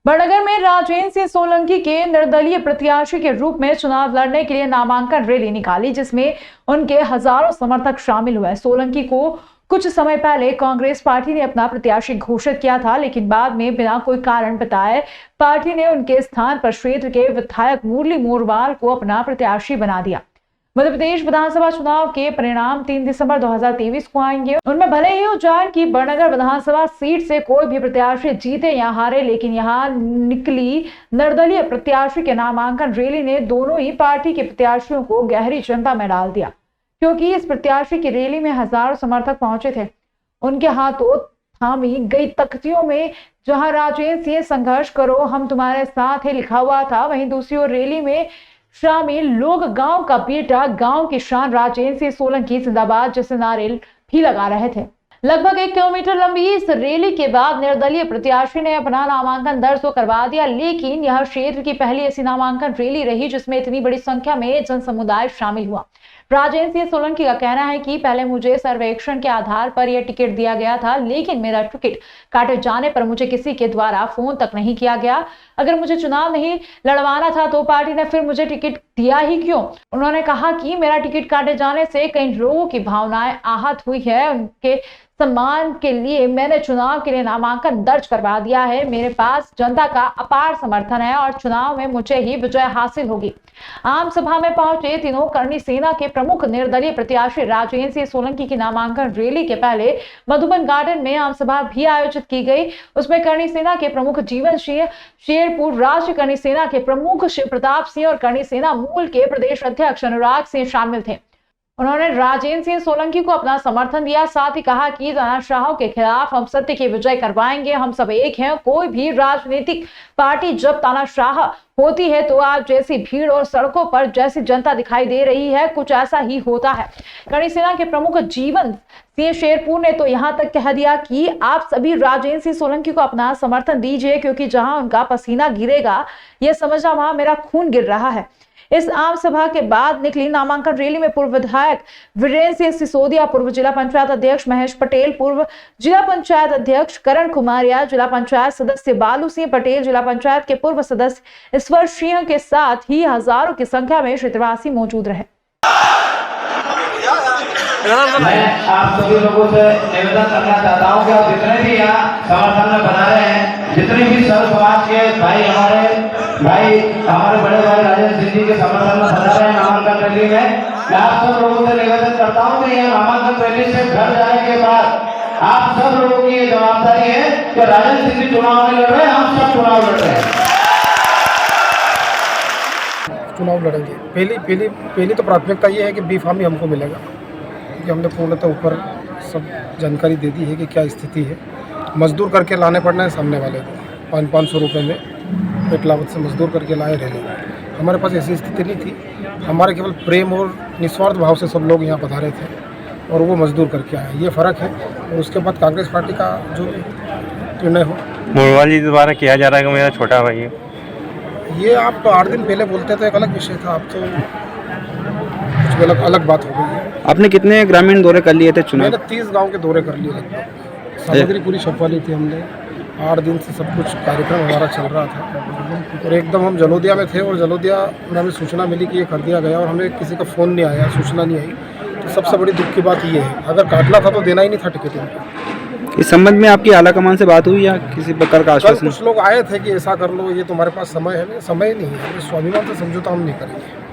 बड़नगर में राजेंद्र सिंह सोलंकी के निर्दलीय प्रत्याशी के रूप में चुनाव लड़ने के लिए नामांकन रैली निकाली, जिसमें उनके हजारों समर्थक शामिल हुए। सोलंकी को कुछ समय पहले कांग्रेस पार्टी ने अपना प्रत्याशी घोषित किया था, लेकिन बाद में बिना कोई कारण बताए पार्टी ने उनके स्थान पर क्षेत्र के विधायक मुरली मोरवाल को अपना प्रत्याशी बना दिया। मध्य प्रदेश विधानसभा चुनाव के परिणाम 3 दिसंबर 2023 को आएंगे। उनमें भले ही उज्जैन की बड़नगर विधानसभा सीट से कोई भी प्रत्याशी जीते या हारे, लेकिन यहां निकली निर्दलीय प्रत्याशी के नामांकन रैली ने दोनों ही पार्टी के प्रत्याशियों को गहरी चिंता में डाल दिया, क्योंकि इस प्रत्याशी की रैली में हजारों समर्थक पहुंचे थे। उनके हाथों थामी गई तख्तियों में जहां राजेंद्र सिंह संघर्ष करो, हम तुम्हारे साथ है लिखा हुआ था, वहीं दूसरी ओर रैली में शामिल लोग गांव का बेटा, गांव की शान राजेंद्र सिंह सोलंकी जिंदाबाद जैसे नारे भी लगा रहे थे। लगभग 1 किलोमीटर लंबी इस रैली के बाद निर्दलीय प्रत्याशी ने अपना नामांकन दर्ज तो करवा दिया, लेकिन यह क्षेत्र की पहली ऐसी नामांकन रैली रही जिसमें इतनी बड़ी संख्या में जन समुदाय शामिल हुआ। राजेंद्र सिंह सोलंकी का कहना है कि पहले मुझे सर्वेक्षण के आधार पर यह टिकट दिया गया था, लेकिन मेरा टिकट काटे जाने पर मुझे किसी के द्वारा फोन तक नहीं किया गया। अगर मुझे चुनाव नहीं लड़वाना था तो पार्टी ने फिर मुझे टिकट दिया ही क्यों? उन्होंने कहा कि मेरा टिकट काटे जाने से कई लोगों की भावनाएं आहत हुई है, उनके सम्मान के लिए मैंने चुनाव के लिए नामांकन दर्ज करवा दिया है। मेरे पास जनता का अपार समर्थन है और चुनाव में मुझे ही विजय हासिल होगी। आम सभा में पहुंचे तीनों करनी सेना के प्रमुख निर्दलीय प्रत्याशी राजेंद्र सिंह सोलंकी की नामांकन रैली के पहले मधुबन गार्डन में आम सभा भी आयोजित की गई। उसमें करनी सेना के प्रमुख जीवन सिंह शेरपुर, राष्ट्रीय करनी सेना के प्रमुख शिव प्रताप सिंह और करनी सेना मूल के प्रदेश अध्यक्ष अनुराग सिंह शामिल थे। उन्होंने राजेंद्र सिंह सोलंकी को अपना समर्थन दिया, साथ ही कहा कि तानाशाहों के खिलाफ हम सत्य की विजय करवाएंगे। हम सब एक हैं। कोई भी राजनीतिक पार्टी जब तानाशाह होती है तो आप जैसी भीड़ और सड़कों पर जैसी जनता दिखाई दे रही है, कुछ ऐसा ही होता है। करनी सेना के प्रमुख जीवन सिंह शेरपुर ने तो यहां तक कह दिया कि आप सभी राजेंद्र सिंह सोलंकी को अपना समर्थन दीजिए, क्योंकि जहां उनका पसीना गिरेगा यह समझना वहां मेरा खून गिर रहा है। इस आम सभा के बाद निकली नामांकन रैली में पूर्व विधायक वीरेंद्र सिंह सिसोदिया, पूर्व जिला पंचायत अध्यक्ष महेश पटेल, पूर्व जिला पंचायत अध्यक्ष करण कुमारिया, जिला पंचायत सदस्य बालू सिंह पटेल, जिला पंचायत के पूर्व सदस्य ईश्वर सिंह के साथ ही हजारों की संख्या में क्षेत्रवासी मौजूद रहे। मैं आप सभी लोगों से निवेदन करना चाहता हूँ कि आप जितने भी यहाँ समर्थन में बना रहे हैं, जितने भी सर्व समाज के भाई हमारे बड़े भाई राजेंद्र सिंह जी के समर्थन में बना रहे हैं नामांकन रैली में, मैं आप सब लोगों से निवेदन करता हूँ कि यह नामांकन रैली से घर जाने के बाद आप सब लोगों की ये जवाबदारी है कि राजेंद्र सिंह जी चुनाव नहीं लड़ रहे, हम सब चुनाव लड़ रहे हैं। चुनाव लड़ेंगे। पहली तो प्राथमिकता ये है कि बी फार्म ही हमको मिलेगा, क्योंकि हमने पूर्णतः ऊपर सब जानकारी दे दी है कि क्या स्थिति है। मजदूर करके लाने पड़ना है सामने वाले को, 500-500 रुपये में पेट लावत से मजदूर करके लाए रहे। हमारे पास ऐसी स्थिति नहीं थी। हमारे केवल प्रेम और निस्वार्थ भाव से सब लोग यहाँ पधारे थे और वो मजदूर करके आए, ये फ़र्क है। और उसके बाद कांग्रेस पार्टी का जो निर्णय हो, मोरवाल जी द्वारा किया जा रहा है कि मेरा छोटा भाई है, ये आप तो 8 दिन पहले बोलते तो एक अलग विषय था, अब तो कुछ अलग बात हो गई है। आपने कितने ग्रामीण दौरे कर लिए थे चुनाव? मैंने 30 गांव के दौरे कर लिए लगभग। सामग्री पूरी छपवा ली थी हमने। 8 दिन से सब कुछ कार्यक्रम हमारा चल रहा था और एकदम हम जलोदिया में थे और जलोदिया में हमें सूचना मिली कि ये कर दिया गया और हमें किसी का फ़ोन नहीं आया, सूचना नहीं आई। तो सबसे बड़ी दुख की बात ये है, अगर काटना था तो देना ही नहीं था टिकट इनको। इस संबंध में आपकी आला कमान से बात हुई या किसी प्रकार का आश्वासन? कुछ लोग आए थे कि ऐसा कर लो, ये तुम्हारे पास समय है। समय नहीं है, स्वाभिमान से समझौता हम नहीं करेंगे।